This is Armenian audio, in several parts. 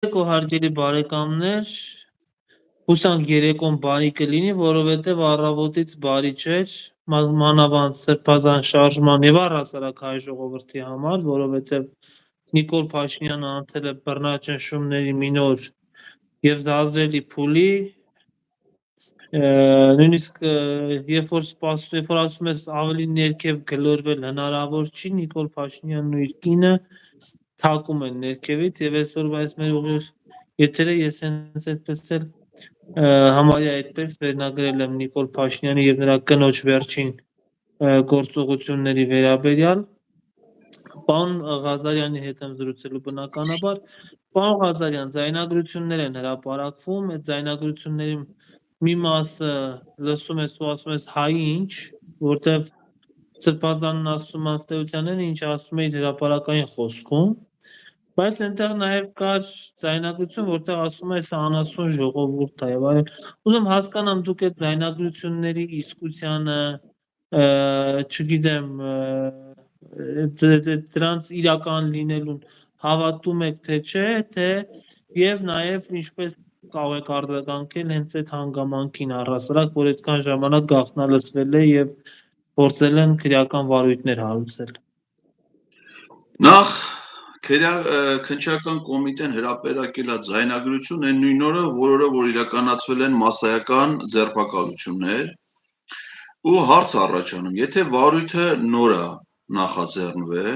Երեկո հարգելի բարեկամներ, հուսանք երեկոն բարի կլինի, որովհետև առավոտից բարի չէր, մանավանդ Սրբազան շարժման եւ առհասարակ հայ ժողովրդի համար, որովհետև Նիկոլ Փաշինյանը անցել է բռնաճնշումների մի նոր եւ զազրելի փուլի, նույնիսկ երբ որ ասում ես ավելի ներքև գլորվել հնարավոր չի, Նիկոլ Փաշինյանն ու իր կինը թակում են ներքևից եւ այսօրվա այս մեր ուղիղ եթերը ես հենց այդպես էլ համարյա այդպես վերնագրել եմ Նիկոլ Փաշինյանի եւ նրա կնոջ վերջին գործողությունների վերաբերյալ պարոն Ղազարյանի հետ եմ զրուցելու բնականաբար պարոն Ղազարյան ձայնագրություններ են հրապարակվում այդ ձայնագրությունների մի մասը լսում ես ու ասում ես հայ ինչ որտեվ Սրբազանն ասում անստեյությանն ինչ ասում է իր հրապարակային խոսքում բայց այնտեղ նաև կար ձայնագրություն, որտեղ ասում է սա անասուն ժողովուրդ է եւ այլն։ Ուզում հասկանամ դուք այդ ձայնագրությունների իսկությանը, չգիտեմ, դրանց իրական լինելուն հավատում եք թե չէ, թե եւ նաև ինչպես կարող եք արձագանքել հենց այդ հանգամանքին առհասարակ, որ այդքան ժամանակ գաղտնալցվել է եւ փորձել են քրեական վարույթներ հարուցել։ Նախ քննչական կոմիտեն հրապարակել է ձայնագրություն այն նույն օրը, որ իրականացվել են մասսայական ձերբակալություններ ու հարց առաջանում, եթե վարույթը նոր է նախաձեռնվել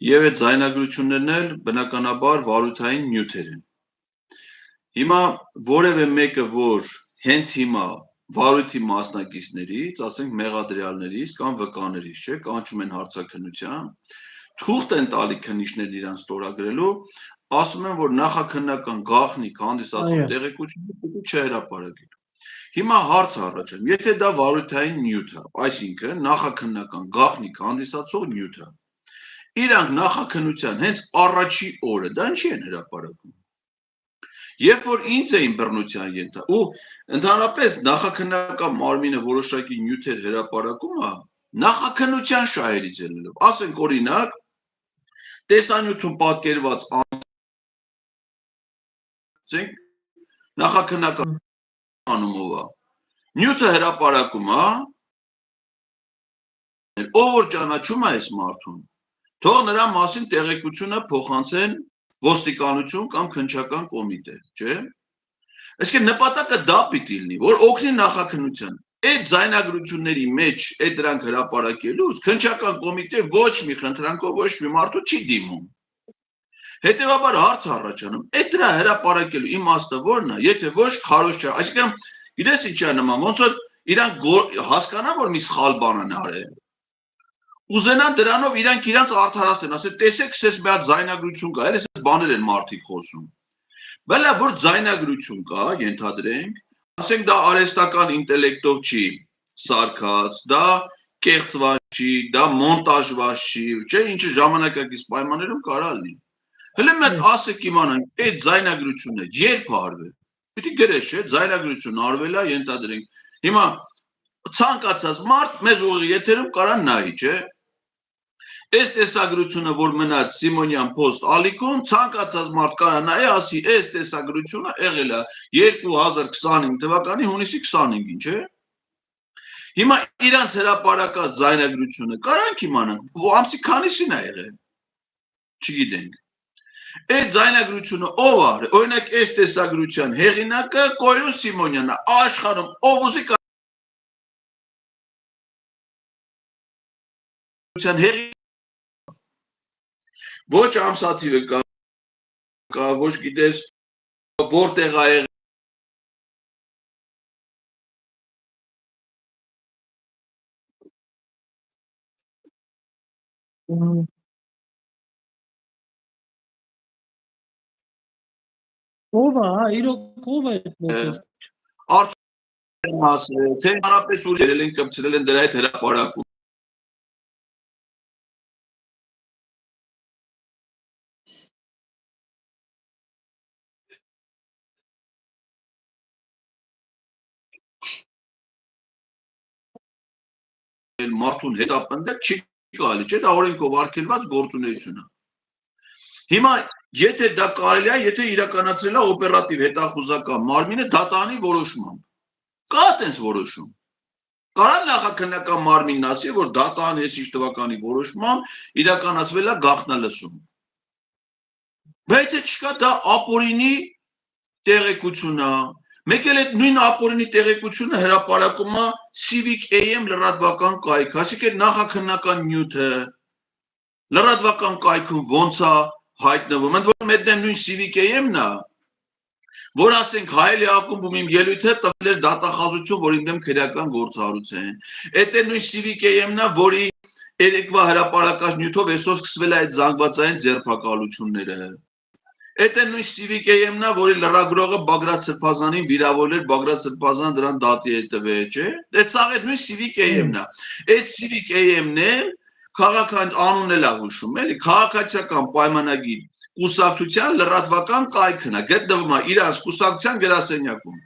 եւ այդ ձայնագրություններն էլ բնականաբար վարույթային նյութեր են։ Հիմա որևէ մեկը, որ հենց հիմա վարույթի մասնակիցներից, ասենք մեղադրյալներից կամ վկաներից, չէ, կանչում են հարցաքննության, թուղթ են տալի քննիչներն իրանց ստորագրելու, ասում են, որ նախաքննական գաղտնիք հանդիսացող տեղեկությունը պետք չէ հրապարակել։ Հիմա հարց առաջանում, եթե դա վարույթային նյութ է, այսինքն նախաքննական գաղտնիք հանդիսացող նյութ է, իրանք նախաքննության հենց առաջի օրը դա ինչի են հրապարակում։ Երբ որ ինձ էին բռնության ենթարկում, ու ընդհանրապես նախաքննական մարմինը որոշակի նյութեր հրապարակում է, նախաքննության շահերից ելնելով, ասենք օրինակ, տեսանյութում պատկերված նախաքննական անումով է, նյութը հրապարակում է, ով որ ճանաչում է այս մարդուն, թող նրա մասին տեղեկությունը փոխանցեն ոստիկանություն կամ քննչական կոմիտե, չէ՞։ Այսինքն նպատակը դա պիտի լինի, որ օգնի նախաքննության։ Այդ ձայնագրությունների մեջ այդ դրանք հրապարակելուց քննչական կոմիտե ոչ մի խնդրանքով ոչ մի մարդու չի դիմում։ Հետևաբար հարց առաջանում, այդ դրա հրապարակելու իմաստը ո՞րն է, եթե ոչ քարոզ չէ, այսինքն գիտես ինչ է նման, ոնց որ իրանք հասկանան, որ մի սխալ բան են արել։ Ուզենան դրանով իրանք իրանց արդարացնեն, ասեն, տեսեք, սես մի հատ ձայնագրություն կա, այլ էս բաներ են մարդիկ խոսում։ Բալա որ ձայնագրություն կա, ենթադրենք, ասենք դա արհեստական ինտելեկտով չի սարքած, դա կեղծված չի, դա մոնտաժված չի, չէ, ինչը ժամանակակից պայմաններում կարա լինի։ Հələ մենք ասեք իմանանք, այդ ձայնագրությունը երբ արվել։ Պիտի գրես, չէ, ձայնագրություն արվել է, ենթադրենք։ Հիմա ցանկացած մարդ մեզ ուղիղ եթերում կարա նայի, չէ։ Այս տեսագրությունը, որ մնաց Սիմոնյան post ալիքում, ցանկացած մարդ կարա նայի, ասի, այս տեսագրությունը եղել է 2025 թվականի հունիսի 25-ին, չէ։ Հիմա իրանց հրապարակած ձայնագրությունը կարանք իմանանք, ամսի քանիսին է եղել։ Չգիտենք։ Այդ ձայնագրությունը ով է, օրինակ այս տեսագրության հեղինակը Կոյրուն Սիմոնյանն է, աշխարհում ով ուզի ոչ ամսաթիվը կա, ոչ գիտես որտեղ է եղել։ Ով է, իրոք ով է այդպես։ Արդյոք ասել, թե հանրապես ուր ելել են կպցրել են դրա հետ հրապարակում։ Մարդուն հետապնդել չի կարելի, չէ, դա օրենքով արգելված գործունեություն է։ Հիմա Եթե դա կարելի է, եթե իրականացրել է օպերատիվ հետախուզական մարմինը դատարանի որոշմամբ։ Կա այդպես որոշում։ Կարա նախաքննական մարմինն ասի, որ դատարանի հեսիչ թվականի որոշմամբ իրականացվել է գաղտնալսում։ Բայց եթե չկա, դա ապօրինի տեղեկություն է։ Մեկ էլ այդ նույն ապօրինի տեղեկությունը հրապարակում է Civic AM լրատվական կայք, այսինքն նախաքննական նյութը լրատվական կայքում ոնց է հայտնվում, ընդ որում այդ նույն Civic AM-ն է, որ ասենք Հայելի ակումբում իմ ելույթը տվել էր դատախազություն, որ իմ դեմ քրեական գործառույթ է։ Այդ նույն Civic AM-ն է, որի երեկվա հրապարակած նյութով այսօր սկսվել է այդ զանգվածային ձերբակալությունները։ Այդ նույն Civic AM-ն է, որի լրագրողը Բագրատ Սրբազանին վիրավորել էր, Բագրատ Սրբազանը դրան դատի է տվել, չէ՞։ Այդ սա այդ նույն Civic AM-ն է։ Այդ Civic AM-ն է քաղաքական անունն էլ է հուշում, էլի քաղաքացիական պայմանագիր կուսակցության լրատվական կայքն է, գտնվում է իրանց կուսակցության գրասենյակում։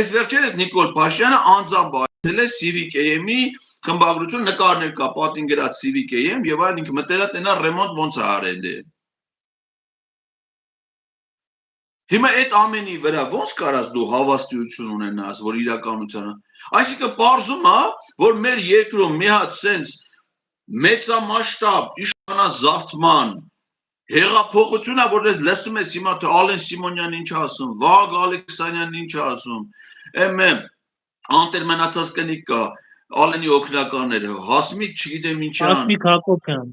Այս վերջերս Նիկոլ Փաշինյանը անձամբ այցելել է Civic AM-ի խմբագրություն, նկարներ կա պատին գրած Civic AM եւ այլն, ինքը մտել է տենա ռեմոնտ ոնց է արել։ Հիմա այդ ամենի վրա ոնց կարաս դու հավաստիություն ունենաս, որ իրականությունը, այսինքն պարզում է, որ մեր երկրում մի հատ sense մեծամասշտաբ իշխանազավթման հեղափոխությունը, որ լսում ես հիմա թե Ալեն Սիմոնյանն ինչ ասում, Վահագ Ալեքսանյանն ինչ ասում, անտեր մնացած կնիկ կա, Ալենի օգնականները, Հասմիկ, չգիտեմ ինչան, Հասմիկ Հակոբյան,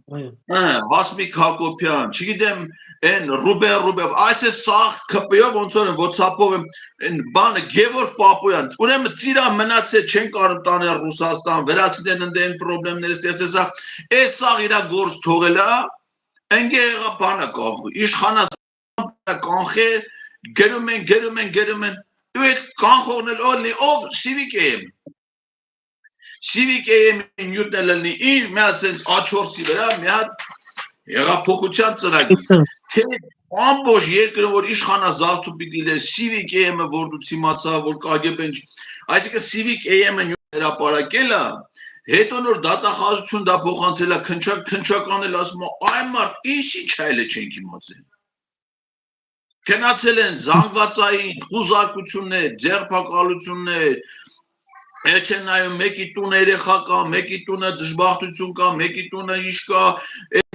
Հասմիկ Հակոբյան, չգիտեմ, այն Ռուբեն, այս է սաղ քպեով ոնց որ WhatsApp-ով այն բանը Գևորգ Պապոյան, ուրեմն ծիրա մնացել չեն կարող տանել Ռուսաստան, վերացնել ընդեն խնդիրներ ստեղծել, այս սաղ իր գործ թողել է, ընկե եղա բանը կանխու, իշխանասանը կանխե, գերում են, ու այդ կանխողն էլ ոլնի, ով Civic AM, Civic AM-ի նյութն էլ լնի, ինչ մի հատ սենց A4-ի վրա, մի հատ հեղափոխության ծրագիր, թե ամբողջ երկրը, որ իշխանազավթու պիտի լեր, Civic AM-ը, որ դու իմացա, որ KGB-ն, այսինքն Civic AM-ը նյութ հրապարակել է, հետո նոր դատախազություն դա փոխանցել է քնչական էլ ասում է այ մարդ ինչ այլ է չենք իմացել քնացել են զանգվածային խուզարկություններ ձերբակալություններ չեն նայում մեկի տունը երեխա կա մեկի տունը դժբախտություն կա մեկի տունը ինչ կա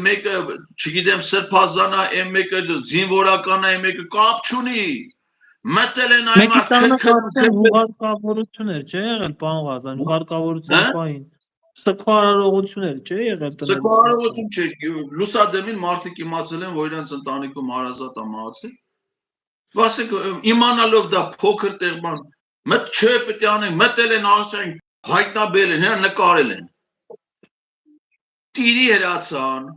մեկը չգիտեմ սրբազանա այն մեկը զինվորական է մեկը կապ չունի մտել են այ մարդ հուղարկավորություն էր չէ եղել պարոն Ղազարյան հուղարկավորության պահին Սքվարարողություններ չէ եղել Սքվարարողություն չէ լուսադեմին մարդիկ իմացել են որ իրենց ընտանիքում հարազատ է մահացել ասենք իմանալով դա փոքր տեղման մտ չէ պետք է անենք մտել են ասենք հայտնաբերել են հենց նկարել են տիրի հրացան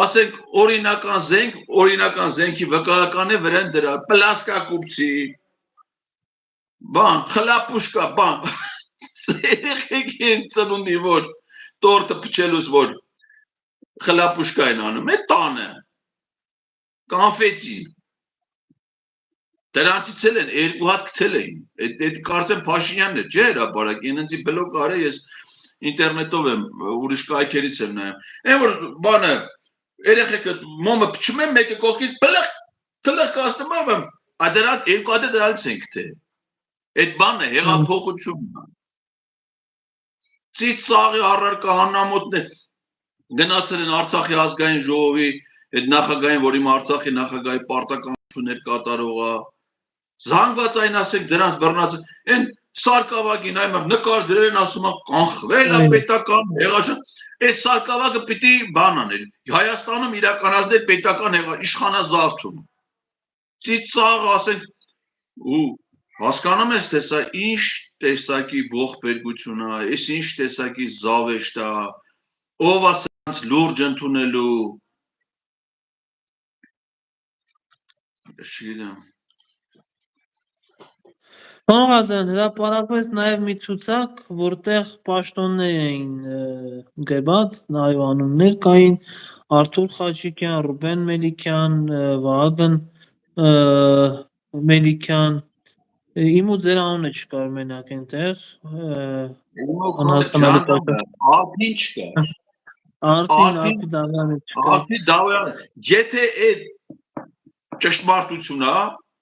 ասենք օրինական զենքի վկայական է վրան դրա պլասկակուպցի բան խլապուշկա բան երեխեք են ծնունդի որ տորտը փչելուց որ խլապուշկա են անում է տանը կանֆետի դրանցից էլ են երկու հատ գտել էին այդ կարծեմ Փաշինյանն է չէ հրապարակ ինձի բլոկ արել ես ինտերնետով եմ ուրիշ կայքերից եմ նայում այն որ բանը երեխեքը մոմը փչում են մեկը կողքից բլխ կաստմով եմ դրանց երկու հատ դրանից են գտել այդ բանը հեղափոխությունն է ծիծաղի առարկա հանամոտներ գնացել են Արցախի ազգային ժողովի այդ նախագահային որ իմ Արցախի նախագահի պարտականություններ կատարողը զանգվածային ասեք դրանց բռնած այն սարկավագին այ նկար դրել են ասում կանխվել է պետական հեղաշ այս սարկավագը պիտի բան աներ Հայաստանում իրականացնել պետական իշխանազավթում ծիծաղ ասենք ու հասկանում ես թե սա ինչ տեսակի ողբերգություն է այս ինչ տեսակի զավեշտ է ով է սրանց լուրջ ընդունելու չգիտեմ Պարոն Ղազարյան հրապարակվեց նաև մի ցուցակ որտեղ պաշտոններ էին գրված նաև անուններ կային Արթուր Խաչիկյան, Ռուբեն Մելիքյան, Վահագն Մելիքյան իմ ու ձեր անունը չկար մենակ այնտեղ անհասկանալի ինչ կար Արփին Դավոյանը չկա։ Արփին Դավոյանը, եթե այդ ճշմարտությունն է,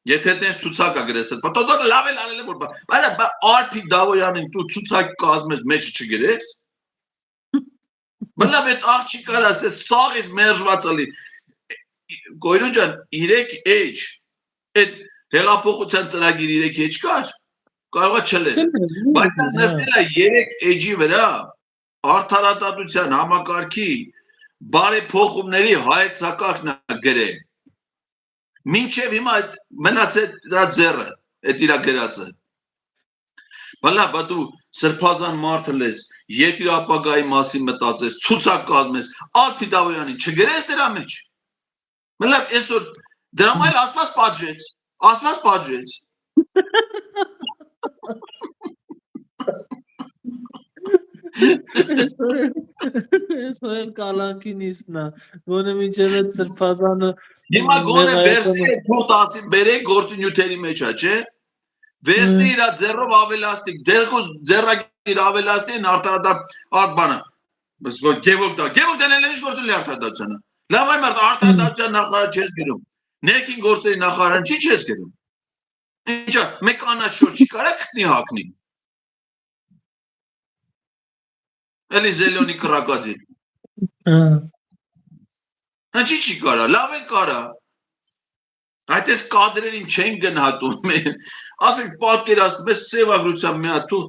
եթե դες ցուցակ է գրես, պատո լավ է լալել որ բայց Արփին Դավոյանին դու ցուցակ կազմես մեջ չգրես։ Բլավ այդ աղջիկը ասես սաղից մերժված ալի։ Գոյրոն ջան 3H այդ հեղափոխության ծրագիրը 3H կար, կարող է չլել։ Բայց նստել է 3H-ի վրա արդարադատության համակարգի բարեփոխումների հայեցակարգն է գրել։ Մինչև հիմա մնացել դրա ձեռը, այդ իրա գրածը։ Բալա դու սրբազան մարդը ես, երկրի ապագայի մասին մտածես, ցուցակ կազմես, Արփի Դավոյանին չգրես դրա մեջ։ Մլավ այսօր դրա մայլ ասված պատժեց։ Այսօր կալանքին իսնա, որը միջև այդ սրբազանը Հիմա գոնե վերստի է թուղթ ասին բերեք գործունյութերի մեջ է, չէ։ Վերստի իրա ձեռով ավելաստիկ, ձեռագիր ավելաստին արտարադատ արտբանը։ Գևորգ դանել ինչ գործունի արտարադատությանը։ Լավ այ մարդ արտարադատության նախարար չես գրում։ Ներքին գործերի նախարարն չի չես գրում։ Ինչա, մեկ անաշոր չի կարա գտնի հակնի։ Էլի զելյոնի կրակադի։ Հնչի չի կարա, լավ էլ կարա։ Այդ ես կադրերին չեն գնահատում, ասենք պատկերացնում ես սևագրության մի հատ ու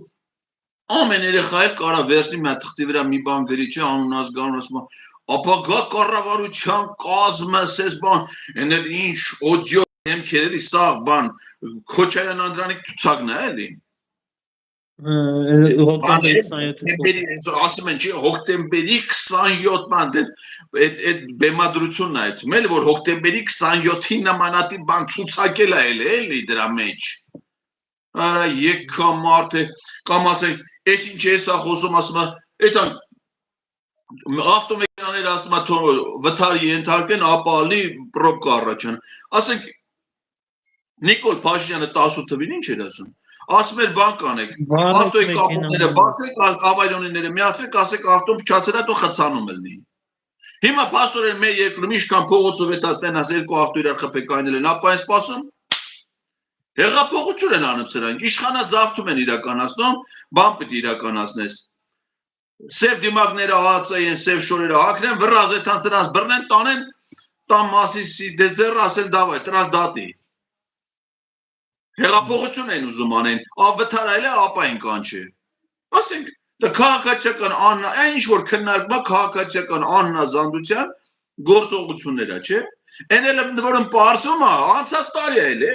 ամեն երեխայել կարա վերցնի մի հատ թղթի վրա մի բան գրի, չէ, անուն ազգանուն ասում, ապագա կառավարության կազմը, սես բան, էնել ինչ օդիո դեմքեր էլի սաղ բան, Քոչարյան Անդրանիկ ցուցակն է էլի։ Ասում են չի հոկտեմբերի 27 բան այդ բեմադրությունն է այդում էլի որ հոկտեմբերի 27-ին նմանատիպ բան ցուցակել է էլի դրա մեջ արա եկա մարդը կամ ասենք այս ինչ է սա խոսում ասում այդան ավտոմեքենաները ասում վթարի ենթարկեն ապա ալի պրոբկա առաջան ասենք Նիկոլ Փաշինյանը 18 թվին ինչ էր ասում ասում էր բան կանեք ավտոյի կապոտները բացեք ավարյոնիները միացրեք ասեք ավտոն փչացել է դու խցանում ելնի հիմա փաստորեն մեր երկրում ինչքան փողոցով է տասնեն 2 ավտո իրար խփեք այնել են ապա այն սպասում հեղափոխություն են անում սրանք իշխանազավթում են իրականացնում բան պետք է իրականացնես սև դիմակները ԱԱՑ-ային սև շորերը հագնեն վրազեթան սրանց բռնեն տանեն տան մասիսի դեձեր ասեն դավայ տրանց դատի Հեղափոխություն են ուզում անեն, ավտարայել է ապա են կանչի։ Ասենք, դա քաղաքացիական աննա, ինչ որ քննարկումա քաղաքացիական աննազանդության գործողություններ է, չէ։ Այն էլ որն պարզում է, անցած տարի է,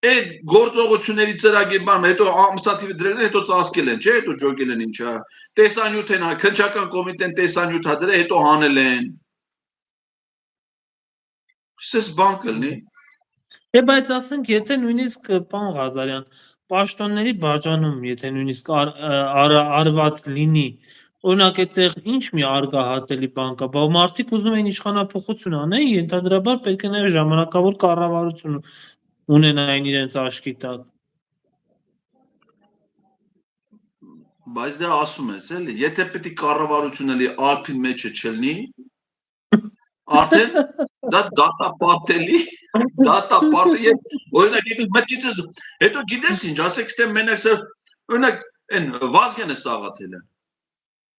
այդ գործողությունների ծրագիր բան, հետո ամսաթիվը դրել են, հետո ծածկել են, չէ, հետո ջոկել են ինչա։ Տեսանյութ են, քննչական կոմիտեն տեսանյութ է դրել, հետո հանել են։ Սես բան կլինի։ Բայց ասենք, եթե նույնիսկ պան Ղազարյան, պաշտոնների բաժանում, եթե նույնիսկ արված լինի, օրինակ այդտեղ ինչ մի արգահատելի բան կա, բայց մարդիկ ուզում են իշխանափոխություն անեն, ենթադրաբար պետք է նաև ժամանակավոր կառավարություն ունենային իրենց աչքի տակ։ Բայց դա ասում ես, էլի, եթե պետք է կառավարությունը լի Արփին մեջը չլինի, արդեն դա դատապարտելի օրինակ մտքիցս հետո գիտես ինչ ասեք ստե մենակ օրինակ այն Վազգենը Սաղաթելը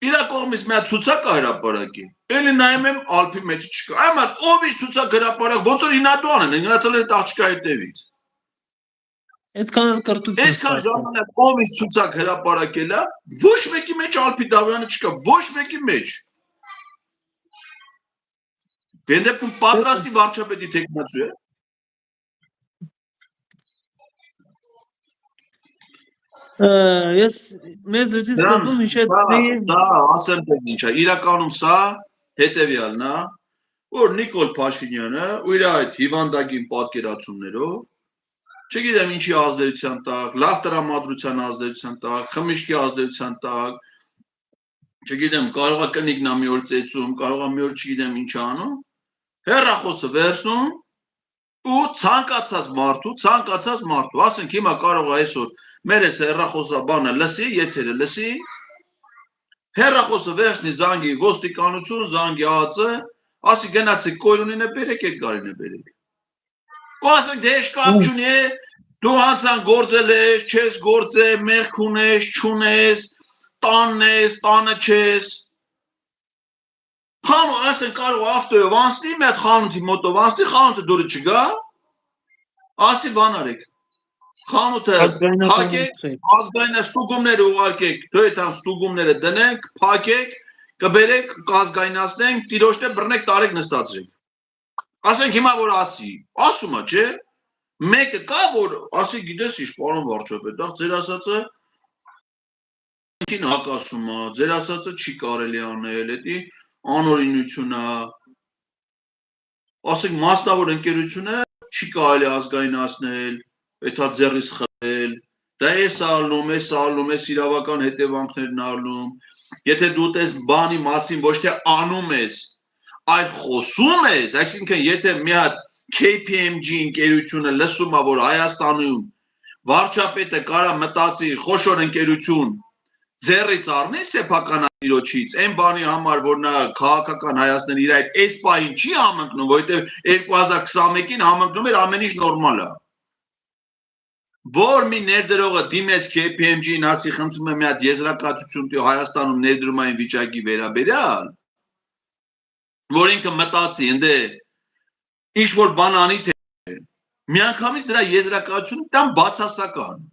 իրա կողմից մի հատ ցուցակ հրապարակի էլի նայում եմ Ալփի մեջ չկա այո ով է ցուցակ հրապարակ ոնց որ ինադուան են գնացել են աղջկա հետևից այդքան կրտություն այսքան ժամանակ ով է ցուցակ հրապարակելա ոչ մեկի մեջ Ալփի Դավոյանը չկա ոչ մեկի մեջ Դեպքում պատրաստի վարչապետի տեխնացու է։ Ես մեծ զրույցի սկզբում հիշեցի Սա ասեմ թե ինչա իրականում սա հետևյալն է որ Նիկոլ Փաշինյանը ու իր այդ հիվանդագին պատկերացումներով չգիտեմ ինչի ազդեցության տակ լավ տրամադրության ազդեցության տակ խմիչքի ազդեցության տակ չգիտեմ կարող է կնիկնա մի օր ծեծում կարող է մի օր չգիտեմ ինչ անում Հեռախոսը վերցնում ու ցանկացած մարդու, ասենք հիմա կարող է այսօր մեր այս հեռախոսաբանը լսի, եթերը լսի, հերախոսը վերջնի զանգի ոստիկանություն, զանգի ԱԱԾ, ասի գնացեք կոյունին է բերեք, եք կարին է բերեք։ Ու ասենք դե էշ կապ չունի է, դու հանցան գործել ես, չես գործել, մեղք ունես, չունես, տանն ես, տանը չես։ Խանու ասեն կարող ավտոյով անցնի, մի հատ խանութի մոտով անցնի, խանութը դուրը չգա, ասի բան արեք։ Խանութը փակեք, ազգային ստուգումները ուղարկեք, դու այդ ստուգումները դնենք, փակեք, կբերեք, կազգայնացնենք, տիրոջը բռնեք, տարեք նստացրեք։ Ասենք հիմա որ ասի, ասում է, չէ՞։ Մեկը կա որ ասի գիտես ինչ, պարոն վարչապետ, ձեր ասածը ինքին հակասում է, ձեր ասածը չի կարելի անել, դա անօրինություն է։ Ասենք մասնավոր ընկերությունը չի կարելի ազգայնացնել, դա ձեռից խլել, դա էս ալնում, էս իրավական հետևանքներն ալնում։ Եթե դու տես բանի մասին ոչ թե անում ես, այլ խոսում ես, այսինքն եթե մի հատ KPMG ընկերությունը լսում է որ Հայաստանում վարչապետը կարա մտածի խոշոր ընկերություն ձեռից առնի սեփականատիրոջից այն բանի համար որ նա քաղաքական Հայաստանի իր այդ այս պահին չի համընկնում որովհետև 2021-ին համընկնում էր ամեն ինչ նորմալ է որ մի ներդրողը դիմեց KPMG-ին ասի խնդրում եմ մի հատ եզրակացություն տվի Հայաստանում ներդրումային վիճակի վերաբերյալ որ ինքը մտածի ընդ ինչ որ բան անի թե միանգամից դրա եզրակացությունը տան բացասական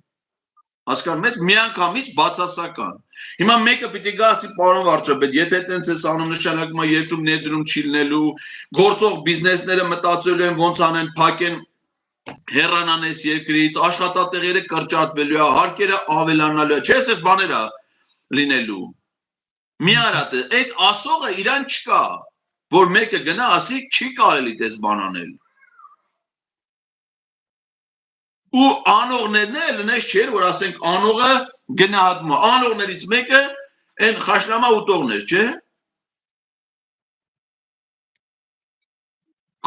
հասկանում ես միանգամից բացասական հիմա մեկը պիտի գա ասի պարոն վարչապետ եթե այտենց էս անում նշանակում է երկրում ներդրում չի լինելու գործող բիզնեսները մտածելու են ոնց անեն փակեն հեռանան այս երկրից աշխատատեղերը կրճատվելու է հարկերը ավելանալու է չես էս բաները լինելու մի արատ այդ ասողը իրան չկա որ մեկը գնա ասի չի կարելի դες բան անել ու անողներն էլ նես չէր որ ասենք անողը գնահատում է անողներից մեկը այն խաշլամա ուտողներ չէ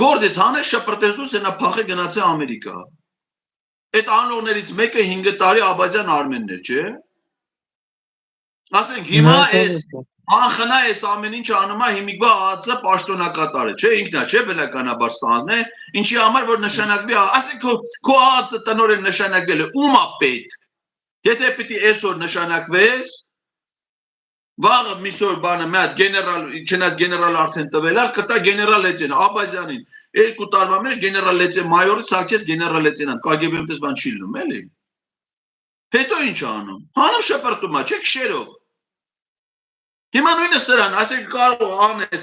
գործից հանես շպրտես դուրս նա փախե գնացե Ամերիկա այդ անողներից մեկը 5 տարի Աբազյան Արմենն էր չէ ասենք հիմա էս անխնա էս ամեն ինչ անում է հիմիկվա ԱԱՑ պաշտոնակատար է չէ ինքնա չէ բնականաբար ստանձն է ինչի համար որ նշանակվի ասենք քո ԱԱՑ տնօրեն նշանակվել է ում է պետք եթե պիտի այսօր նշանակվես վաղը միսօր բանը մի հատ գեներալ չնայած գեներալ արդեն տվել է կտա գեներալ լեյտենանտ Աբազյանին 2 տարվա մեջ գեներալ լեյտենանտ մայորը սարքես գեներալ լեյտենանտ KGB-ում դες բան չի լինում էլի հետո ինչ անում հանում շպրտում է չէ քշերով Հիմա նույնը սրան, ասենք կարող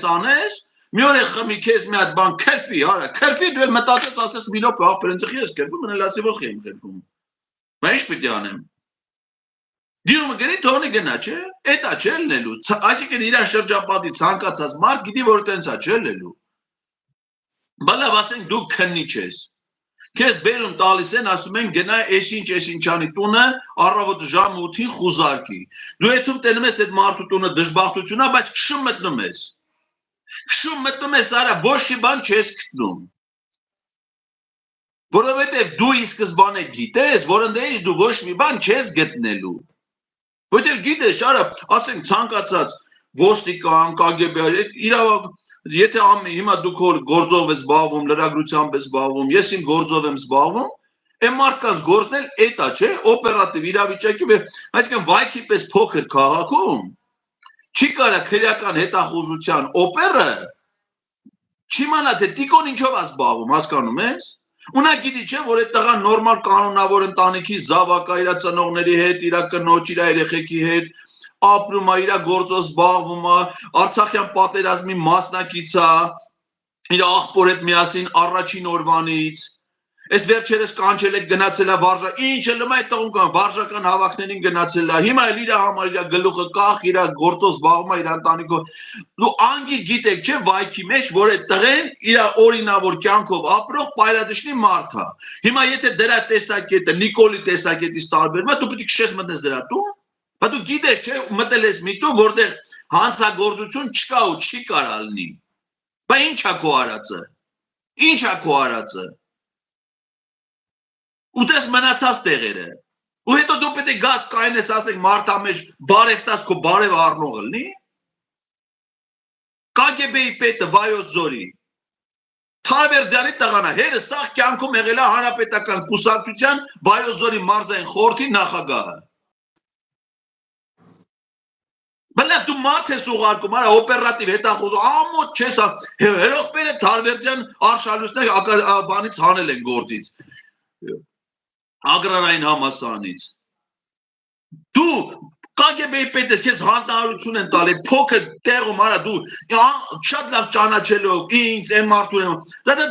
անես, մի օր է խմի քեզ մի հատ բան քրֆի, արա, քրֆի դու էլ մտածես, ասես միլոպ ախպերենցի ես քրֆում, մնալացի ոսխ եմ քրֆում։ Բա ինչ պիտի անեմ։ Դիրումը գնի թողնի գնա, չէ՞, էտա չէ լինելու։ Այսինքն իր շրջապատի ցանկացած մարդ գիտի որ տենց է չէ լինելու։ Բա լավ, ասենք դու քննիչ ես։ Քեզ բերում տալիս են, ասում են գնա այսինչ-անի տունը առավոտ ժամ 8-ին խուզարկի։ Դու այդում տենում ես այդ մարդու տունը դժբախտությունա, բայց քշում մտնում ես։ Քշում մտնում ես, արա ոչ մի բան չես գտնում։ Որովհետև դու ի սկզբանե գիտես, որ ընդդեմ դու ոչ մի բան չես գտնելու։ Որովհետև գիտես, արա, ասենք ցանկացած ոստիկան, KGB, իրավաբան Եթե հիմա դուք գործով ես զբաղվում, լրագրությամբ ես զբաղվում, ես իմ գործով եմ զբաղվում, այն մարդկանց գործն էլ էտա, չէ, օպերատիվ իրավիճակի, այսինքն վայքի պես փոքր քաղաքում չի կարա քրեական հետախուզության օպերը չիմանա թե տիկոն ինչով է զբաղվում, հասկանում ես։ Ու նա գիտի չէ, որ այդ տղան նորմալ կանոնավոր ընտանիքի զավակ է իր ծնողների հետ, իր կնոջ, իր երեխեքի հետ ապրում է, իր գործով զբաղվում է, Արցախյան պատերազմի մասնակից է, իր աղբոր հետ միասին առաջին օրվանից, այս վերջերս կանչել եք գնացել է ինչը լմա այդ տղուն կան, վարժական հավաքներին գնացել է, հիմա էլ իր համար իր գլուխը կախ, իր գործով զբաղվում է, իր ընտանիքով, դու անգի գիտեք չէ վայքի մեջ, որ այդ տղեն իր օրինավոր կյանքով ապրող պայլադշնի մարդ է, հիմա եթե դրա տեսակետը Նիկոլի տեսակետից տարբերվում է, դու պետք է քշես մտնես դրա տուն Բա դու գիտես չէ մտել ես մի տուն որտեղ հանցագործություն չկա ու չի կարա լինի Բա ի՞նչ է քո արածը Ինչ է քո արածը Ու դες մնացած տեղերը Ու հետո դու պետք է գաս կայնես ասենք մարտամեջ բարևտաս քո բարև առնողը լինի։ KGB-ի պետը Վայոց Զորի Թավերձյանի տղան է, հերը սաղ կյանքում եղել է հանրապետական կուսակցության Վայոց Զորի մարզային խորհրդի նախագահը։ Բլա դու մարդ ես ուղարկում, արա օպերատիվ հետախուզում, ամոթ չես, հերոխբերը Թավերձյան արշալույսներ բանից հանել են գործից, ագրարային համալսարանից։ Դու KGB-ի պետ ես, քեզ հանձնարարություն են տալի, փոքր տեղում, արա դու շատ լավ ճանաչելով ինձ, այն մարդուն,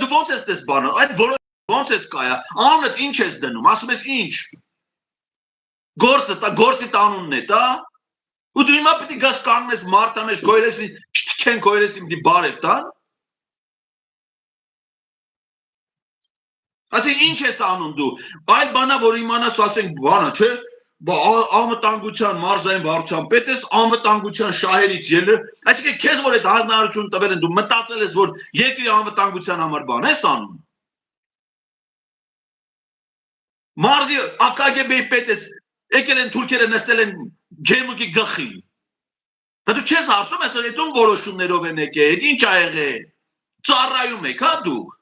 դու ոնց ես տես բանը, այդ ոնց ես կայա, անունդ ինչ ես դնում, ասում ես ինչ, գործի տանունն է, տա, ու դու հիմա պետք է գաս կանգնես մարտամեջ գոյրեսին, չթքեն գոյրեսին դի բարև տան, ասենք ինչ ես անում դու, այլ բանա, որ իմանաս ասենք բանա, չէ, անվտանգության մարզային վարչության պետ ես, անվտանգության շահերից ելը, այսինքն քեզ որ այդ հանձնարարություն տվել են, դու մտածել ես, որ երկրի անվտանգության համար բան ես անում։ Մարզի KGB-ի պետ ես, եկել են թուրքերը նստել են ջերմուկի գլխին։ Դու չես ասում ես, այդ ում որոշումներով են եկել, ինչ ա եղել։ Ծառայում եք, հա դուք։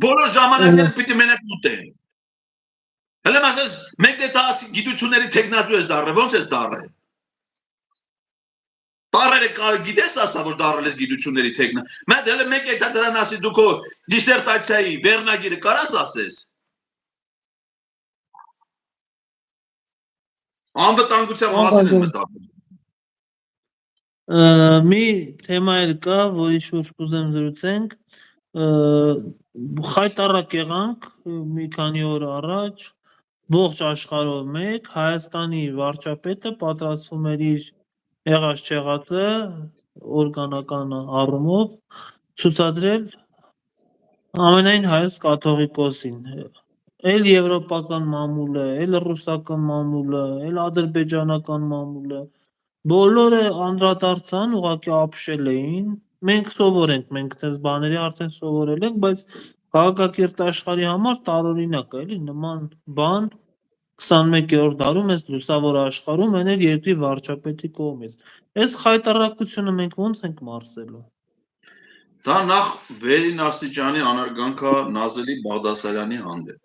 Բոլոր ժամանակները պիտի մենակ ուտեն։ Հələ ասես, մենք դե տասի գիտությունների տեխնացու ես դարրել, ոնց ես դարրել։ Տարերը գիտես ասա, որ դարրել ես գիտությունների տեխնա։ Մենք հələ մեկ է դրան ասի դու քո դիսերտացիայի վերնագիրը կարաս ասես։ Անվտանգության մասին եմ մտածում։ Մի թեմա էլ կա, որի շուրջ կուզեմ զրուցենք, խայտառակ եղանք մի քանի օր առաջ, ողջ աշխարհով մեկ Հայաստանի վարչապետը պատրաստվում էր իր եղած չեղածը օրգանական առումով ցուցադրել ամենայն հայոց կաթողիկոսին, էլ եվրոպական մամուլը, էլ ռուսական մամուլը, էլ ադրբեջանական մամուլը, բոլորը անդրադարձան, ուղղակի ապշել էին, մենք սովոր ենք, մենք այդպես բաների արդեն սովորել ենք, բայց քաղաքակիրթ աշխարհի համար տարօրինակ է, էլի նման բան 21-րդ դարում այս լուսավոր աշխարհում այն էլ երկրի վարչապետի կողմից։ Այս խայտառակությունը մենք ոնց ենք մարսելու։ Դա նախ վերին աստիճանի անարգանքա Նազելի Բաղդասարյանի հանդեպ։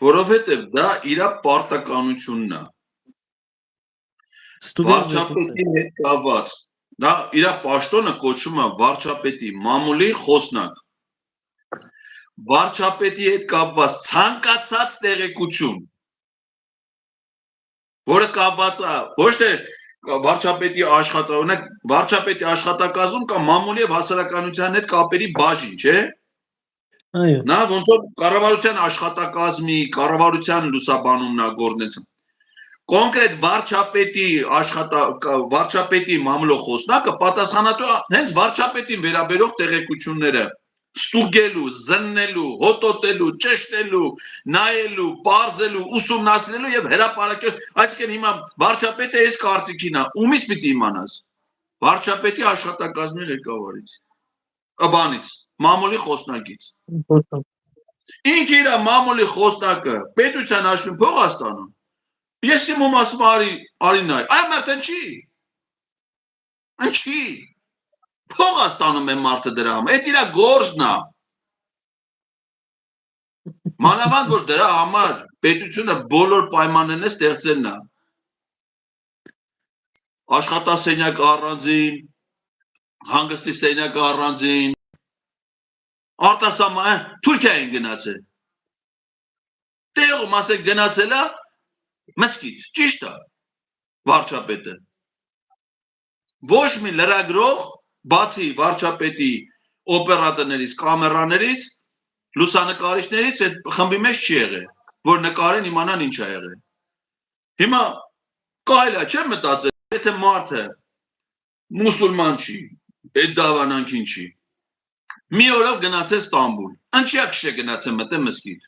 Որովհետև դա իր պարտականությունն է։ Վարչապետի հետ կապված, դա իր պաշտոնը կոչվում է վարչապետի մամուլի խոսնակ։ Վարչապետի հետ կապված ցանկացած տեղեկություն, որը կապված է ոչ թե վարչապետի աշխատակազմում կամ մամուլի եւ հասարակայնության հետ կապերի բաժին, չէ՞։ Այո։ Նա ոնց որ կառավարության աշխատակազմի, կառավարության լուսաբանումն է գործնեցում։ Կոնկրետ վարչապետի մամուլի խոսնակը պատասխանատու է հենց վարչապետին վերաբերող տեղեկությունները ստուգելու, զննելու, հոտոտելու, ճշտելու, նայելու, պարզելու, ուսումնասիրելու եւ հրապարակել, այսինքն հիմա վարչապետը այս կարծիքին է, ումից պիտի իմանաս։ Վարչապետի աշխատակազմի ղեկավարից, բանից, մամուլի խոսնակից։ Ինքը իր մամուլի խոսնակը պետության հաշվին փող է ստանում։ Ես իմում ասում արի նայ, այ մարդն չի, փող է ստանում է մարդը դրա համար, այդ իր գործն է։ Մանավանդ որ դրա համար պետությունը բոլոր պայմաններն է ստեղծելն է։ Աշխատասենյակ առանձին, հանգստի սենյակ առանձին, արտասահման Թուրքիա են գնացել։ Տեղում ասեք գնացել է մսկիթ, ճիշտ է, վարչապետը։ Ոչ մի լրագրող, բացի վարչապետի օպերատորներից, կամերաներից, լուսանկարիչներից այդ խմբի մեջ չի եղել, որ նկարեն իմանան ինչ է եղել։ Հիմա կարելի է չէ մտածել, եթե մարդը մուսուլման չի, այդ դավանանքին չի։ Մի օրով գնացել Ստամբուլ, ինչի՞ է գնացել մտել մսկիթ։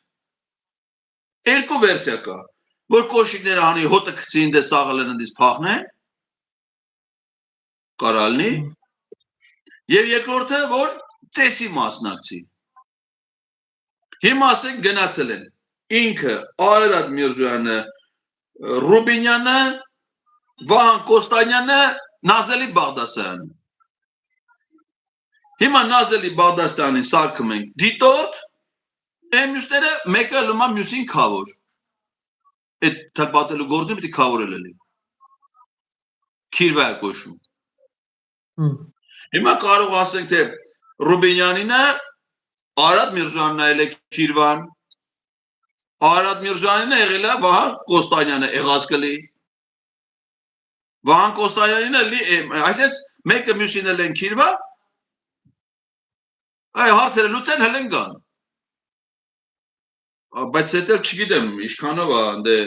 Երկու վերսիա կա, որ կոշիկները անի հոտը գցին դե սաղը լննդից փախնեն, կարա լինի, Եվ երկրորդը, որ ծեսի մասնակցի։ Հիմա ասենք գնացել են ինքը Արարատ Միրզոյանը, Ռուբինյանը, Վահան Կոստանյանը, Նազելի Բաղդասարյանը։ Հիմա Նազելի Բաղդասարյանին սարքում ենք դիտորդ, այն մյուսները մեկը լումա մյուսին քավոր։ Այդ թլպատելու գործը պիտի քավորել էլի։ Քիրվա է կոչվում։ Հիմա կարող ասենք թե Ռուբինյանինը Արարատ Միրզոյանն այլ է քիրվան, Արարատ Միրզոյանինը եղել է Վահան Կոստանյանը եղած կլի։ Վահան Կոստանյանինը այսպես մեկը մյուսին էլ են քիրվա, այ հարցերը լուծեն հենց կան։ Բայց դա չգիտեմ, ինչքանով է դե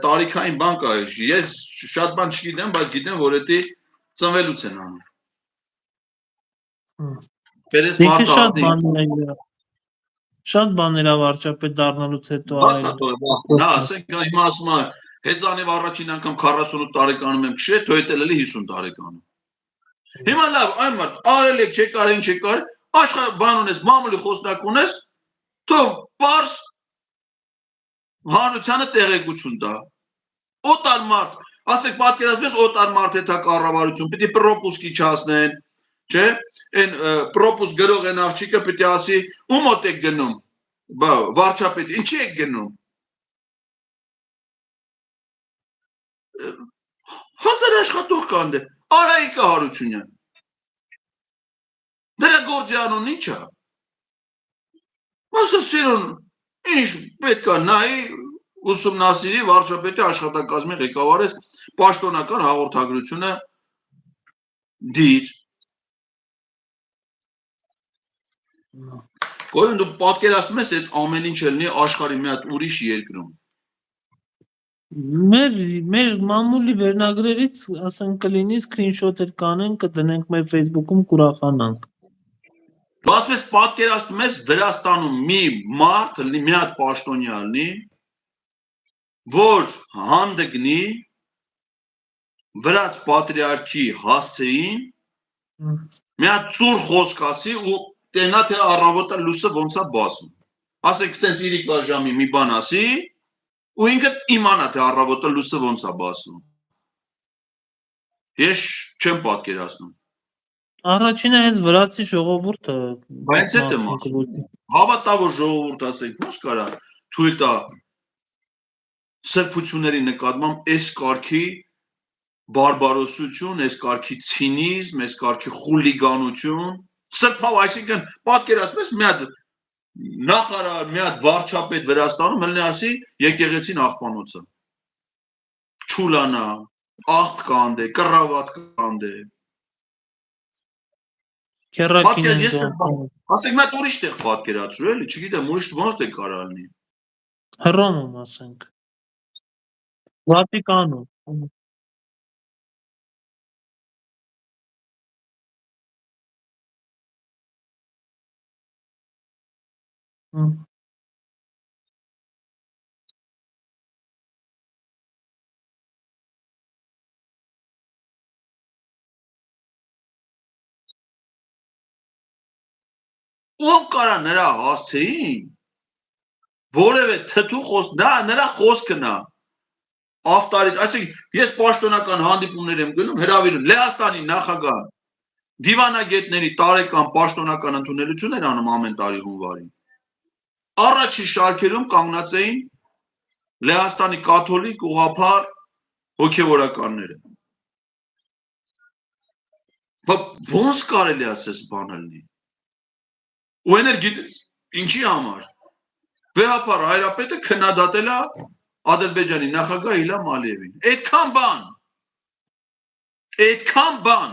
տարիքային բան կա, ես շատ բան չգիտեմ, բայց գիտեմ, որ դա ծնվելուց են անում։ Շատ բաներ վարչապետ դառնալուց հետո նա ասենք հիմա ասում է հեծանիվ առաջին անգամ 48 տարեկանում եմ քշել, թոյտել էլի 50 տարեկանում։ Հիմա լավ, այն մարդ արել եք, չեկար, ինչ եկար, աշխարհ բան ունես, մամուլի խոսնակ ունես, թող պարզ հանրությանը տեղեկություն տա։ Օտար մարդ, ասեք պատկերացնես օտար մարդ հետ կառավարություն, պիտի պրոպուսկի չասնեն, չէ՞, այն պրոպուս գրող են աղջիկը պիտի ասի, ու մոտ եք գնում, վարչապետ, ինչի եք գնում։ Հազար աշխատող կան դե, Արայիկը Հարությունյան։ Դրա գործի անուն ի՞նչ է։ Մասը սիրուն, ինչ պետք է նայի ուսումնասիրի վարչապետի աշխատակազմի ղեկավարես պաշտոնական հաղորդագրությունը դիր։ Գորեն դու պատկերացնում ես այդ ամեն ինչ ելնի աշխարհի մի հատ ուրիշ երկրում։ Մեր մամուլի վերնագրերից ասենք կլինի սկրինշոթեր կանենք, կդնենք մեր Facebook-ում կուրախանանք։ Դու ասում ես պատկերացնում ես Վրաստանում մի մարդ լինի, մի հատ պաշտոնյա լինի, որ հանդգնի վրաց պատրիարքի հասցեին, մի հատ ծուր խոսք ասի ու տենա թե առավոտը լույսը ոնց է բացում։ Ասեք սենց իրիկվա ժամի մի բան ասի, ու ինքը իմանա թե առավոտը լույսը ոնց է բացում։ Ես չեմ պատկերացնում։ Առաջինը հենց վրացի ժողովուրդը, բայց այդ եմ ասում։ Հավատա որ ժողովուրդ ասենք, ոնց կարա թույլ տա սրբությունների նկատմամբ այս կարգի բարբարոսություն, այս կարգի ցինիզմ, այս կարգի խուլիգանություն, սրբավ, այսինքն պատկերացնում ես մի հատ նախարար, մի հատ վարչապետ Վրաստանում ելնի ասի եկեղեցին աղբանոցը։ Չուլանա, աղբ կանդե, կռավատ կանդե։ Ասենք մի հատ ուրիշ տեղ պատկերացրու էլի, չգիտեմ ուրիշ ոնց է կարա լինի։ Հռոմում ասենք։ Վատիկանում։ Ով կարա նրա հասցեին որևէ թթու խոսք, նրա խոսքն է ավտարիտ, այսինքն ես պաշտոնական հանդիպումներ եմ գնում, հրավիրում Լեհաստանի նախագահ դիվանագետների տարեկան պաշտոնական ընդունելություն էր անում ամեն տարի հունվարին։ Առաջի շարքերում կանգնած էին Լեհաստանի կաթոլիկ ուղղափառ հոգևորականները։ Ոնց կարելի է ասես բան լինի։ Ու էներ գիտես, ինչի համար։ Վեհապար հայրապետը քննադատել է Ադրբեջանի նախագահ Իլհամ Ալիևին։ Այդքան բան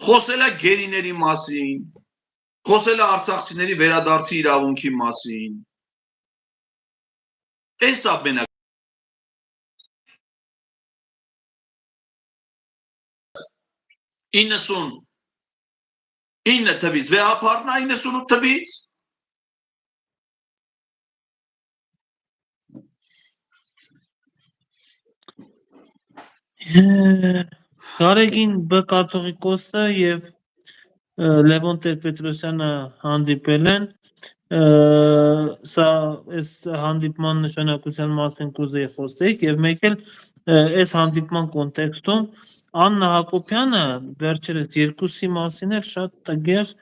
խոսել է գերիների մասին, խոսել է արցախցիների վերադարձի իրավունքի մասին։ Էս է մենակ 99 թվից վեհապարն է 98 թվից։ Գարեգին Բ կաթողիկոսը եւ Լևոն Տեր-Պետրոսյանը հանդիպել են, սա այս հանդիպման նշանակության մասին կուզեի խոսել եւ մեկ էլ այս հանդիպման կոնտեքստում Աննա Հակոբյանը վերջերս երկուսի մասին էլ շատ տգեղ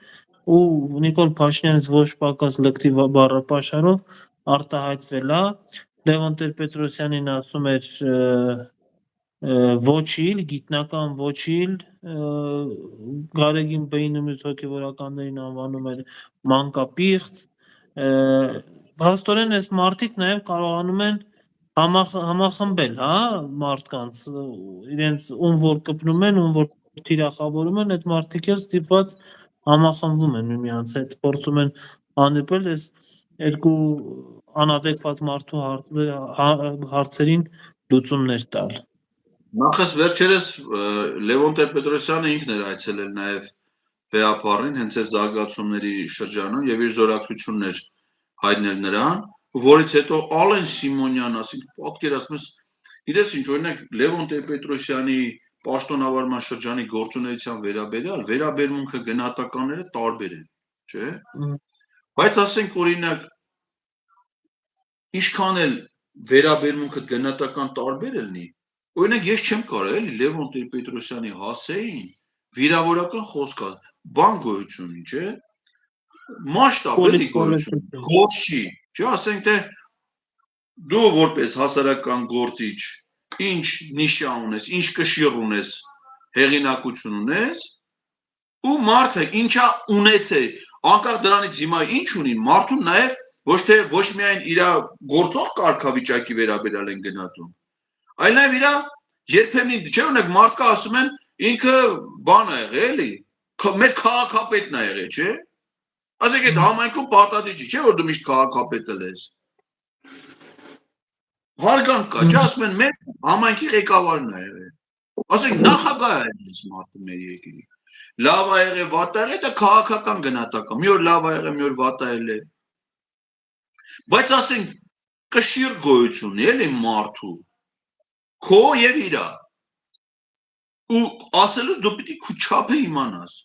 ու Նիկոլ Փաշինյանից ոչ պակաս լկտի բառապաշարով արտահայտվել է Լևոն Տեր-Պետրոսյանին ասում էր ոչիլ, գիտնական ոչիլ, Գարեգին Բեյնի մյուս հոգևորականներին անվանում էր մանկապիղծ, փաստորեն այս մարդիկ նաև կարողանում են համախմբել, հա, մարդկանց, իրենց ում որ կպնում են, ում որ թիրախավորում են, այդ մարդիկ էլ ստիպված համախմբվում են միմյանց հետ, փորձում են հանդիպել այս երկու անադեկվատ մարդու հարցերին լուծումներ տալ։ Նախ վերջերս Լևոն Տեր-Պետրոսյանը ինքն էր այցելել նաև Բեապարին, հենց այս զարգացումների շրջանում եւ իր զորակցություններ հայտնել նրան, որից հետո Ալեն Սիմոնյան, ասենք պատկերացնում ես, իրես ինչ օրինակ Լևոն Տեր-Պետրոսյանի պաշտոնավարման շրջանի գործունեության վերաբերմունքը գնահատականները տարբեր են, չէ՞։ Բայց ասենք օրինակ ինչքան էլ վերաբերմունքը գնահատական տարբեր լինի, օրինակ ես չեմ կարող էլի Լևոն Տեր-Պետրոսյանի հասեին վիրավորական խոսքա, բան գոյություն ունի, չէ՞։ Մասշտաբ էլի գոյություն, գործ չի, չէ՞, ասենք թե դու որպես հասարակական գործիչ ինչ նիշան ունես, ինչ կշիռ ունես, հեղինակություն ունես, ու մարդը ինչա ունեցել, անկախ դրանից հիմա ինչ ունի, մարդուն նաև ոչ միայն իր գործող կարգավիճակի վերաբերյալ են գնահատում, այլ նաև իր երբեմն չէ՞ ունեք մարդկա ասում են ինքը բան է եղել էլի, մեր քաղաքապետն է եղել, չէ՞։ Ասենք այդ համայնքում պարտադիր չի, չէ՞ որ դու միշտ քաղաքապետը ես։ Հարգանք կա, չէ՞ ասում են մեր համայնքի ղեկավարն է եղել։ Ասենք նախագահ է այս մարդը մեր երկրի։ Լավ է եղել, վատ է եղել, դա քաղաքական գնահատական։ Մի օր լավ է եղել, մի օր վատ է եղել։ Բայց ասենք կշիռ գոյություն էլի մարդու քո եւ իրա ու ասելուց դու պիտի քու չափը իմանաս։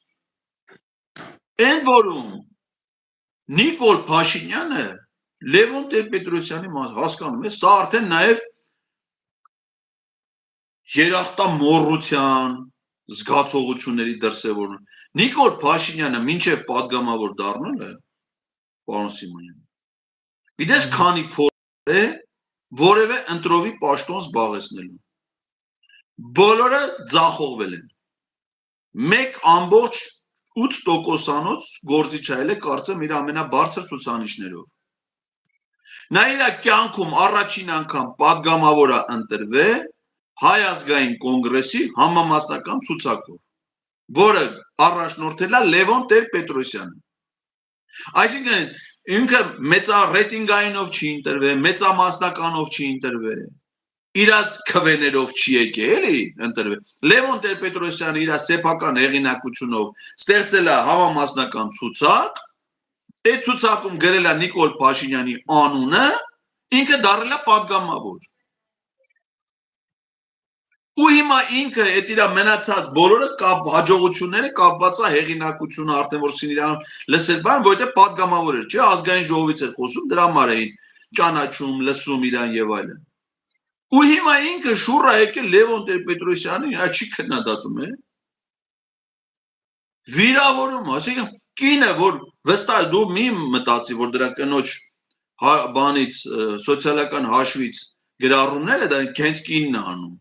Էն որում Նիկոլ Փաշինյանը Լևոն Տեր-Պետրոսյանի հասկանում է, սա արդեն նաև երախտամոռության զգացողությունների դրսևորում։ Նիկոլ Փաշինյանը մինչև պատգամավոր դառնալը, պարոն Սիմոնյան, գիտես քանի փորձ է որևէ ընտրովի պաշտոն զբաղեցնելու։ Բոլորը ձախողվել են։ 1.8%-անոց գործիչ այլ է կարծեմ իր ամենաբարձր ցուցանիշներով։ Նա իր կյանքում առաջին անգամ պատգամավոր է ընտրվել Հայ ազգային կոնգրեսի համամասնական ցուցակով, որը առաջնորդել է Լևոն Տեր-Պետրոսյանը։ Այսինքն ինքը մեծառեյտինգայինով չի ընտրվել, մեծամասնականով չի ընտրվել, իր քվեներով չի եկել, էլի ընտրվել։ Լևոն Տեր-Պետրոսյանը իր սեփական հեղինակությունով ստեղծել է համամասնական ցուցակ, այդ ցուցակում գրել է Նիկոլ Փաշինյանի անունը, ինքը դարձել է պատգամավոր։ Ու հիմա ինքը այդ իր մնացած բոլորը հաջողությունները կապված է հեղինակությունը արդեն որ սինիրան լսել բան, որտեղ պատգամավոր էր, չէ՞, ազգային ժողովից էր խոսում, դրա համար էին ճանաչում, լսում իրան եւ այլն։ Ու հիմա ինքը շուռ է եկել Լևոն Տեր-Պետրոսյանին, նա չի քննադատում է։ Վիրավորում, ասենք կինը, որ վստահ դու մի մտածի, որ դրա կնոջ բանից սոցիալական հաշվից գրառումները դա հենց կինն է անում։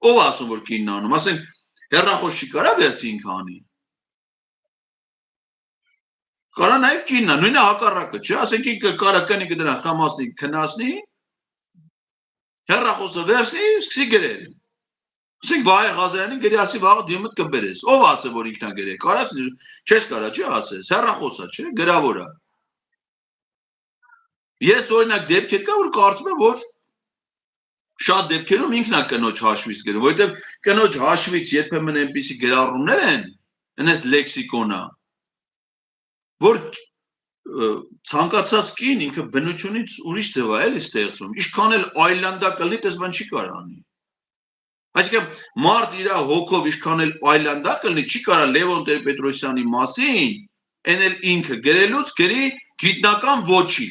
Ով ասում որ կինն անում, ասենք հեռախոս չի կարա վերցի ինքը անի։ Կարա նաև կինն է, նույնը հակառակը, չէ, ասենք ինքը կարա կնիկը դրան խամասնի, քնասնի, հեռախոսը վերցնի, սկսի գրել։ Ասենք Վահե Ղազարյանին գրի ասի վաղը դիմդ կբերես։ Ով ասե որ ինքնա գրել, կարաս չես կարա, չէ, ասես, հեռախոսա, չէ, գրավոր է։ Ես օրինակ դեպքեր կա որ կարծում եմ որ շատ դեպքերում ինքն է կնոջ հաշվից գրում, որովհետև կնոջ հաշվից երբեմն այնպիսի գրառումներ են, այնպես լեքսիկոնա, որ ցանկացած կին ինքը բնությունից ուրիշ ձև է էլի ստեղծում, ինչքան էլ այլանդա կլինի, դες բան չի կարող անի։ Այսինքն մարդ իր հոգով ինչքան էլ այլանդա կլինի, չի կարա Լևոն Տեր-Պետրոսյանի մասին այն էլ ինքը գրելուց գրի գիտնական ոչի։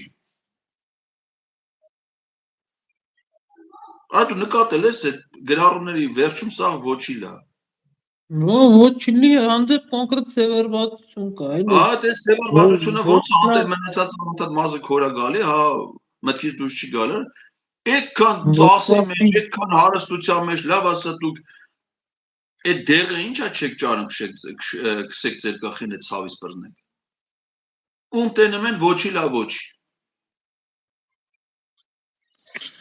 Այդ դու նկատել ես այդ գրառումների վերջում սա ոչի լա։ Ոչինչ հանդեպ կոնկրետ սևեռվածություն կա, էլի։ Այդ սևեռվածությունը ոնց անտեր մնացած անտեր մազը քորա գալի, հա մտքից դուրս չի գալը։ Այդքան ծախսի մեջ, այդքան հարստության մեջ, լավ ասա դուք այդ դեղը ինչա չեք ճարում քսեք ձեր գլխին այդ ցավից բռնեք։ Ում տենում են ոչի լա ոչի։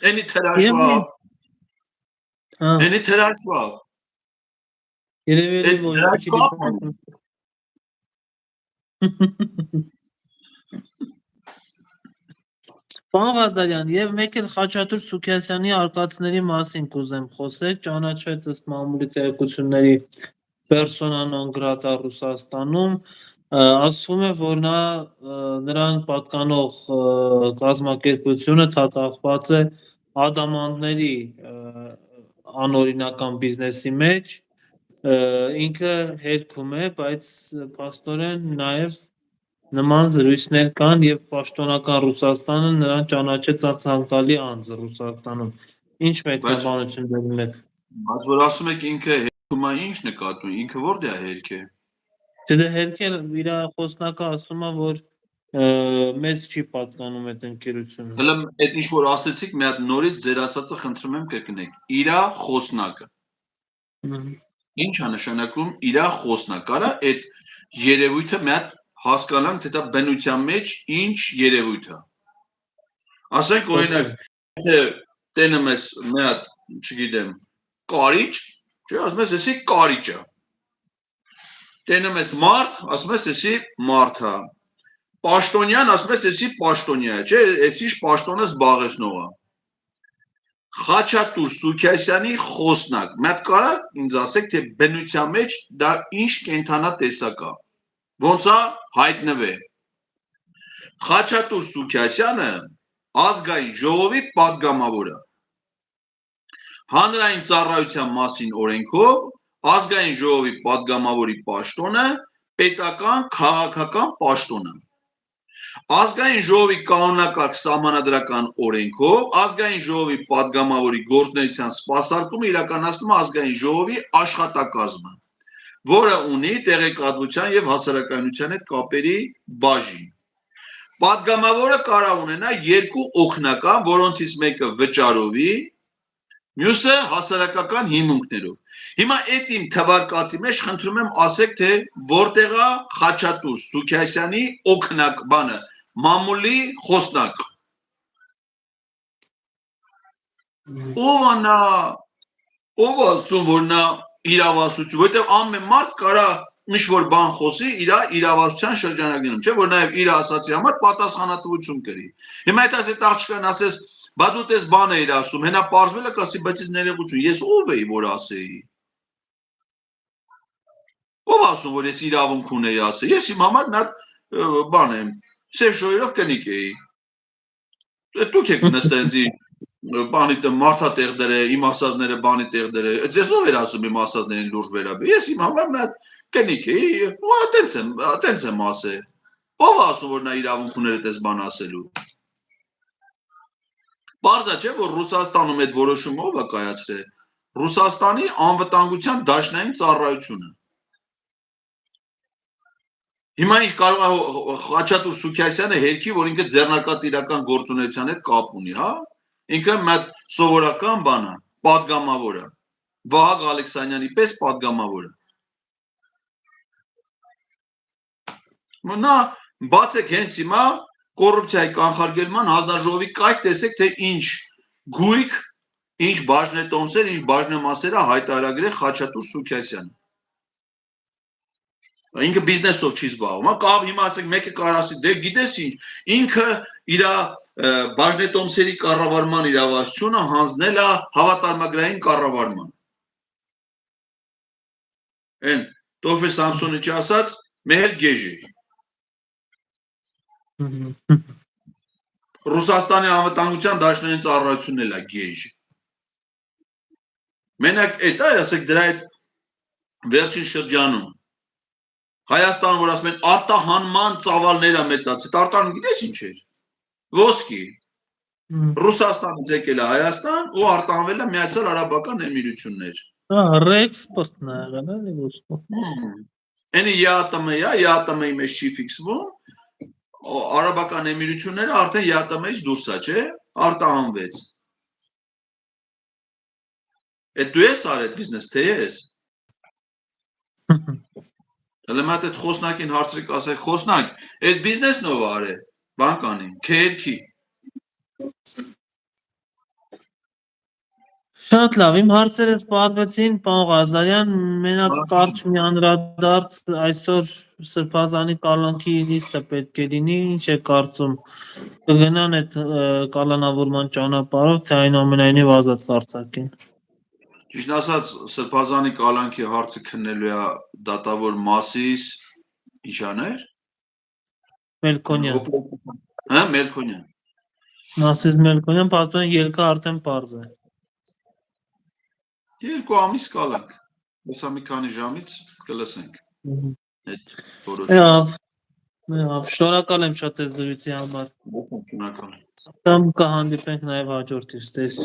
Էնի թրաշվա։ Էնի թրաշվա։ Երևելի ոչի Պարոն Ղազարյան, եւ մեկ էլ Խաչատուր Սուքիասյանի արկածների մասին կուզեմ խոսել, ճանաչվեց ըստ մամուլի տեղեկությունների persona non grata Ռուսաստանում, ասվում է, որ նրան պատկանող կազմակերպությունը ցածախված է ադամանդների անօրինական բիզնեսի մեջ, ինքը հերքում է, բայց փաստորեն նաեւ նման զրույցներ կան եւ պաշտոնական Ռուսաստանը նրան ճանաչեց ցանկալի անձ Ռուսաստանում։ Ինչ մեկնաբանություններ ունեք։ Բայց որ ասում եք ինքը հերքում է, ինչ նկատում, ինքը որտե է հերք է։ Դե հերքել իր խոսնակը ասում է, որ մեզ չի պատկանում այդ ընկերությունը։ Հələ այդ ինչ որ ասեցիք, մի հատ նորից ձեր ասածը խնդրում եմ կրկնեք։ Իր խոսնակը։ Ինչ է նշանակում իր խոսնակը։ Արա այդ երևույթը մի հատ հասկանանք, թե դա բնության մեջ ինչ երևույթ է։ Ասենք օրինակ, եթե տենում ես մի հատ, չգիտեմ, կարիճ, չէ, ասում ես, էսի կարիճ է։ Տենում ես մարդ, ասում ես, էսի մարդ է։ Պաշտոնյան, ասում ես, էսի պաշտոնյա է, չէ, էսի պաշտոնը զբաղեցնող է։ Խաչատուր Սուքիասյանի խոսնակ, մի հատ կարա ինձ ասեք, թե բնության մեջ դա ինչ կենթանա տեսակ է։ Ոնց է հայտնվե։ Խաչատուր Սուքիասյանը ազգային ժողովի պատգամավոր է։ Հանրային ծառայության մասին օրենքով ազգային ժողովի պատգամավորի պաշտոնը պետական քաղաքական պաշտոն է։ Ազգային ժողովի կանոնակարգ սահմանադրական օրենքով ազգային ժողովի պատգամավորի գործունեության սպասարկումը իրականացնում է ազգային ժողովի աշխատակազմը, որը ունի տեղեկատվության եւ հասարակայնության հետ կապերի բաժին։ Պատգամավորը կարող ունենա երկու օգնական, որոնցից մեկը վճարովի, մյուսը հասարակական հիմունքներով։ Հիմա այդ իմ թվարկածի մեջ խնդրում եմ ասեք, թե որտեղ է Խաչատուր Սուքիասյանի օգնակ բանը, մամուլի խոսնակ։ Ով ասում, որ նա իրավասություն, որտեղ ամեն մարդ կարա ինչ-որ բան խոսի իր իրավասության շրջանակներում, չէ, որ նաև իր ասացի համար պատասխանատվություն կրի։ Հիմա այդ աղջկան ասես, բա դու տես բան էիր ասում, հենա պարզվել է կասի, բայց ես ներողություն, ես ով էի, որ ասեի։ Ով ասում, որ ես իրավունք ունեի ասել, ես իմ համար նա բան եմ, սև շոյերով կնիկ էի։ Դուք եք նստել ինձ բանի տեղ մարդատեղ դրե, իմ ասածները բանի տեղ դրե, ձեզ ով էր ասում իմ ասածներին լուրջ վերաբերել, ես իմ համար նա կնիկ էի, տենց եմ ասել։ Ով ասում, որ նա իրավունք ուներ այդպես բան ասելու։ Պարզ է, չէ, որ Ռուսաստանում այդ որոշումը ով է կայացրել։ Ռուսաստանի անվտանգության դաշնային ծառայությունը։ Հիմա ինչ կարող է Խաչատուր Սուքիասյանը հերքի, որ ինքը ձեռնարկատիրական գործունեության հետ կապ ունի, հա։ Ինքը մեծ սովորական բան է, պատգամավոր է։ Վահագ Ալեքսանյանի պես պատգամավոր է։ Նա բացեք հենց հիմա կոռուպցիայի կանխարգելման հանձնաժողովի կայք, տեսեք, թե ինչ գույք, ինչ բաժնետոմսեր, ինչ բաժնեմասեր է հայտարարել Խաչատուր Սուքիասյանը։ Ինքը բիզնեսով չի զբաղվում, կամ հիմա ասեք մեկը կարող ասի, դե գիտես ինչ, ինքը իր բաժնետոմսերի կառավարման իրավասությունը հանձնել է հավատարմագրային կառավարման։ Այն Տոֆե Սամսոնիչի ասած, մեր գեժի։ Ռուսաստանի անվտանգության դաշնային ծառայությունն էլ է գեժ։ Մենակ այդ է, ասեք դրա այդ վերջին շրջանում Հայաստանը, որ ասում են արտահանման ծավալները մեծացել, արտահանում գիտես ինչ էր։ Ոսկի։ Ռուսաստանից եկել է Հայաստան ու արտահանվել է Միացյալ Արաբական Էմիրություններ։ Ռեէքսպորտն է եղել, էլի ոսկու։ Էնի ԵԱՏՄ-ի մեջ չի ֆիքսվում, Արաբական Էմիրությունները արդեն ԵԱՏՄ-ից դուրս է, չէ՞, արտահանվեց։ Այդ դու ես արել բիզնես, թե ես։ Հələ մատ այդ խոսնակին հարցրեք, ասեք խոսնակ, այդ բիզնեսն ով արել, բանկանի, քերքի։ Շատ լավ, իմ հարցերս պատվեցին, պարոն Ղազարյան, մենակ կարճ մի անդրադարձ այսօր Սրբազանի կալանքի նիստը պետք է լինի, ինչ է կարծում, կգնան այդ կալանավորման ճանապարհով, թե այնուամենայնիվ ազատ կարձակեն։ Ճիշտ ասած, Սրբազանի կալանքի հարցը քննելու է դատավոր Մասիս ինչաներ։ Մելքոնյան։ Հա, Մելքոնյան։ Մասիս Մելքոնյան, պատմեն ելքը արդեն պարզ է։ 2 ամիս կալանք։ Հեսա մի քանի ժամից կլսենք։ Այդ որոշումը։ Շնորհակալ եմ շատ այս դրույթի համար։ Շնորհակալ եմ։ Կամ կհանդիպենք նաև հաջորդ իստես։